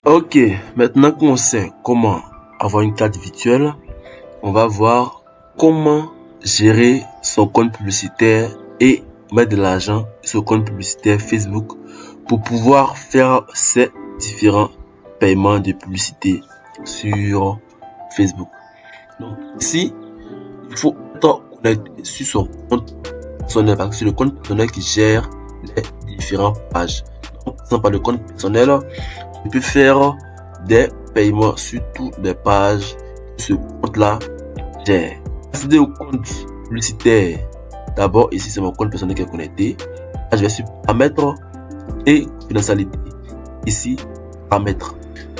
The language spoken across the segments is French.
Ok, maintenant qu'on sait comment avoir une carte virtuelle, on va voir comment gérer son compte publicitaire et mettre de l'argent sur le compte publicitaire Facebook pour pouvoir faire ces différents paiements de publicité sur Facebook. Donc, ici, il faut être connecté sur son compte personnel parce que c'est le compte personnel qui gère les différentes pages. Donc, par exemple, le compte personnel, je peux faire des paiements sur toutes les pages que ce compte-là gère. Accéder au compte publicitaire. D'abord, ici, c'est mon compte personnel qui est connecté. Là, je vais sur paramètres et confidentialité. Ici, paramètres.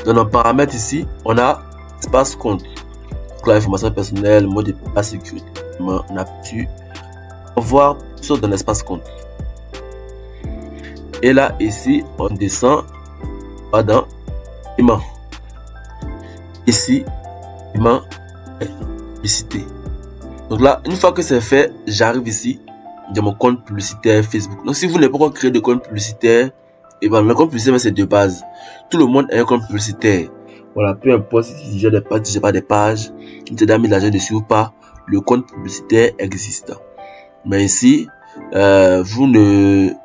Dans nos paramètres, ici, on a espace compte. Donc là, information personnelle, mot de passe, sécurité. On a pu voir sur dans l'espace compte. Et là, ici, on descend dans paiement. Ici, paiement publicité. Donc là, une fois que c'est fait, j'arrive ici dans mon compte publicitaire Facebook. Donc si vous n'avez pas encore créé de compte publicitaire, et ben le compte publicitaire c'est de base. Tout le monde a un compte publicitaire. Voilà, peu importe si j'ai des pages, si j'ai pas des pages, si tu as mis l'argent dessus ou pas, le compte publicitaire existe. Mais ici, vous venez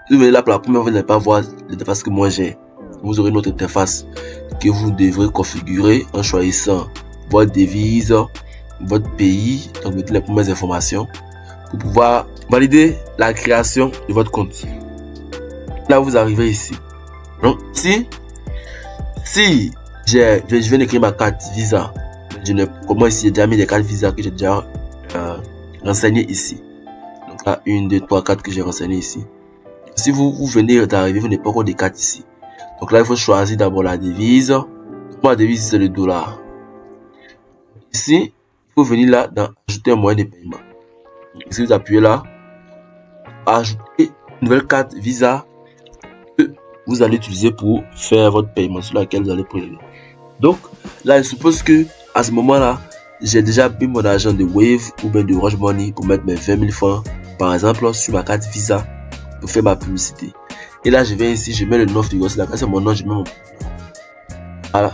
là pour la première fois, vous n'allez pas voir l'interface que moi j'ai. Vous aurez une autre interface que vous devrez configurer en choisissant votre devise, votre pays, donc mettez les premières informations pour pouvoir valider la création de votre compte. Là, vous arrivez ici. Donc, si je viens d'écrire ma carte Visa, comment ici j'ai déjà mis les cartes Visa que j'ai déjà renseignées ici. Donc là, 1, 2, 3, 4 que j'ai renseigné ici. Si vous venez d'arriver, vous n'avez pas encore de cartes ici. Donc là, il faut choisir d'abord la devise. Ma devise, c'est le dollar. Ici, il faut venir là dans ajouter un moyen de paiement. Si vous appuyez là, ajouter une nouvelle carte Visa que vous allez utiliser pour faire votre paiement sur laquelle vous allez prélever. Donc là, je suppose que à ce moment-là, j'ai déjà mis mon argent de Wave ou bien de Orange Money pour mettre mes 20 000 francs, par exemple, sur ma carte Visa pour faire ma publicité. Et là, je viens ici, je mets le nom figure sur la carte, c'est mon nom, je mets mon... Voilà.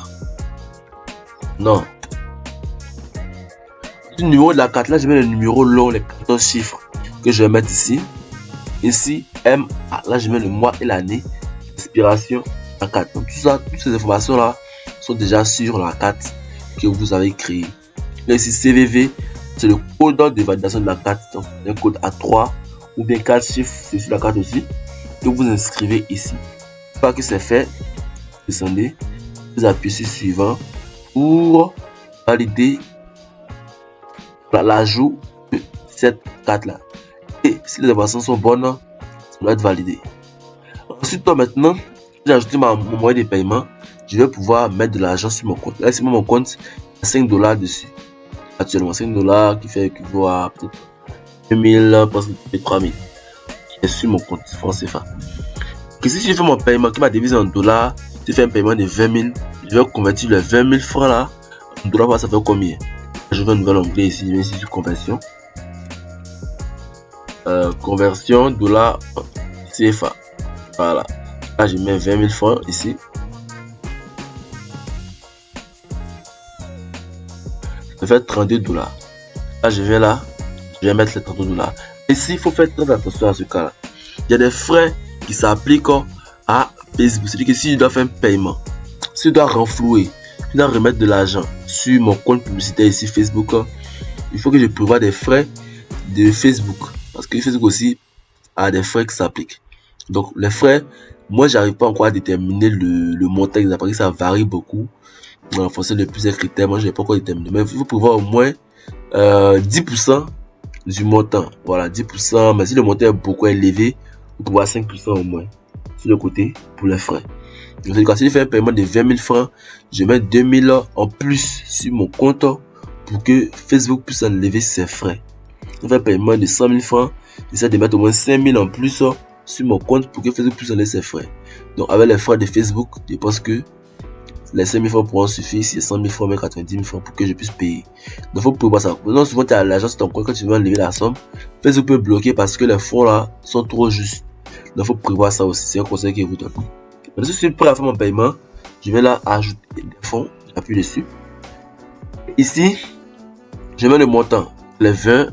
Non. Le numéro de la carte, là, je mets le numéro long, les 14 chiffres que je vais mettre ici. Ici, MA, là, je mets le mois et l'année d'expiration de la carte. Donc, tout ça, toutes ces informations-là sont déjà sur la carte que vous avez créée. Là, ici, CVV, c'est le code de validation de la carte. Donc, un code A3 ou bien 4 chiffres, c'est sur la carte aussi, que vous inscrivez ici. Une fois que c'est fait, descendez, vous appuyez sur suivant pour valider l'ajout de cette carte là. Et si les informations sont bonnes, ça doit être validé. Ensuite, maintenant, j'ai ajouté mon moyen de paiement. Je vais pouvoir mettre de l'argent sur mon compte. Là, sur mon compte, il y a 5 dollars dessus. Actuellement, 5 dollars qui fait équivaut à peut-être 2000, peut-être 3000. Qui est sur mon compte franc CFA. Et si je fais mon paiement, qui m'a divisé en dollars, je fais un paiement de 20 000. Je vais convertir les 20 000 francs là en dollars, ça fait combien? Je vais un nouvel onglet ici, je vais ici sur conversion. Conversion dollar CFA. Voilà. Là, je mets 20 000 francs ici. Ça fait 32 dollars. Là, je viens là. Je vais mettre les 32 dollars. Ici, il faut faire très attention à ce cas-là. Il y a des frais qui s'appliquent à Facebook. C'est-à-dire que si je dois faire un paiement, si je dois renflouer, si je dois remettre de l'argent sur mon compte publicitaire ici Facebook, il faut que je prévoie des frais de Facebook. Parce que Facebook aussi a des frais qui s'appliquent. Donc, les frais, moi, j'arrive pas encore à déterminer le montant exact parce que ça varie beaucoup. En fonction de plusieurs critères, moi, je n'ai pas encore déterminé. Mais il faut prévoir au moins 10% du montant. Voilà, 10%. Mais si le montant est beaucoup élevé, vous pouvez avoir 5% au moins sur le côté pour les frais. Donc, si je fais un paiement de 20 000 francs, je mets 2 000 en plus sur mon compte pour que Facebook puisse enlever ses frais. Je fais un paiement de 100 000 francs, j'essaie de mettre au moins 5 000 en plus sur mon compte pour que Facebook puisse enlever ses frais. Donc, avec les frais de Facebook, je pense que les 5 000 francs pourront suffire. Si c'est 100 000 francs, mais 90 000 francs pour que je puisse payer. Donc, il faut prévoir ça. Non, souvent, tu as l'argent sur ton compte, quand tu veux enlever la somme, Facebook peut bloquer parce que les fonds là sont trop justes. Donc, il faut prévoir ça aussi. C'est un conseil que je vous donne. Donc, si je suis prêt à faire mon paiement, je vais là ajouter des fonds, j'appuie dessus. Ici, je mets le montant, les 20,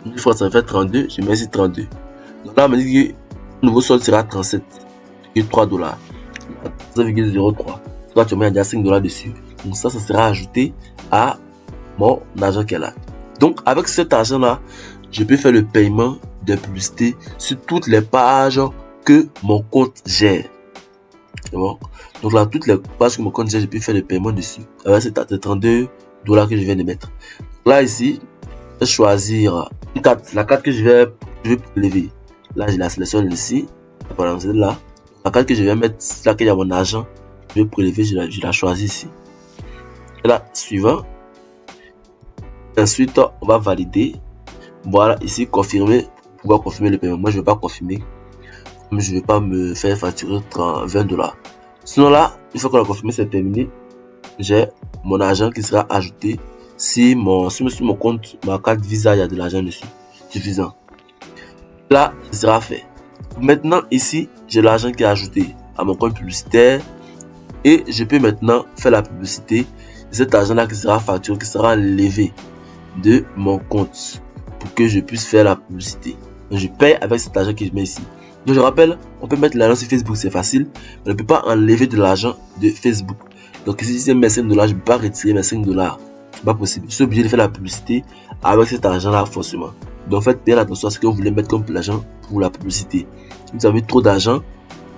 une fois ça fait 32, je mets ici 32. Donc là, on me dit que le nouveau solde sera 37,3 $. 0,03. Là, tu mets déjà 5 $ dessus. Donc ça sera ajouté à mon argent qui est là. Donc avec cet argent là, je peux faire le paiement de publicité sur toutes les pages que mon compte gère. C'est bon? Donc là, toutes les pages que mon compte gère, je peux faire le paiement dessus. Avec ces 32 $ que je viens de mettre. Là ici, je vais choisir une carte, la carte que je vais prélever. Là, je la sélectionne ici. Par exemple, là, la carte que je vais mettre, là qu'il y a mon argent, je vais prélever, je la choisis ici. Et là, suivant. Ensuite, on va valider. Voilà, ici, confirmer. Pour pouvoir confirmer le paiement. Moi, je ne vais pas confirmer. Comme je ne vais pas me faire facturer 20 $. Sinon là, une fois qu'on a confirmé, c'est terminé. J'ai mon argent qui sera ajouté. Si sur mon compte, ma carte Visa, il y a de l'argent dessus. Suffisant. Là, ce sera fait. Maintenant, ici, j'ai l'argent qui est ajouté à mon compte publicitaire. Et je peux maintenant faire la publicité de cet argent-là qui sera facturé, qui sera enlevé de mon compte pour que je puisse faire la publicité. Donc, je paye avec cet argent que je mets ici. Donc, je rappelle, on peut mettre l'argent sur Facebook, c'est facile. Mais on ne peut pas enlever de l'argent de Facebook. Donc, ici, si je mets 5 $, je ne peux pas retirer mes 5 $. C'est pas possible. Je suis obligé de faire la publicité avec cet argent-là, forcément. Donc, faites bien attention à ce que vous voulez mettre comme l'argent pour la publicité. Si vous avez trop d'argent,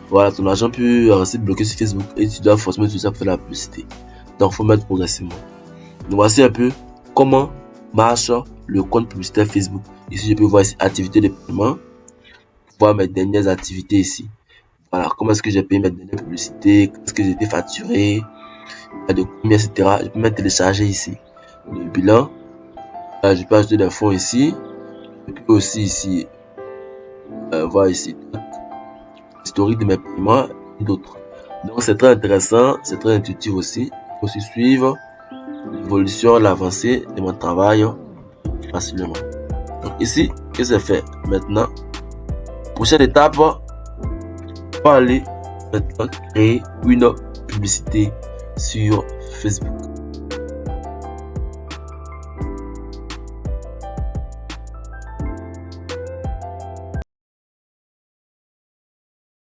voilà, ton argent peut rester bloqué sur Facebook et tu dois forcément utiliser ça pour faire la publicité. Donc, il faut mettre progressivement. Donc, voici un peu comment marche le compte publicitaire Facebook. Ici, je peux voir ici, activité de paiement. Voir mes dernières activités ici. Voilà, comment est-ce que j'ai payé mes dernières publicités, qu'est-ce que j'ai été facturé, de combien, etc. Je peux même télécharger ici le bilan. Là, je peux ajouter des fonds ici. Je peux aussi ici voir ici historique de mes paiements et d'autres. Donc c'est très intéressant, c'est très intuitif aussi. Je peux aussi suivre l'évolution, l'avancée de mon travail facilement. Donc ici, que c'est fait maintenant. Prochaine étape, on va aller maintenant créer une publicité sur Facebook.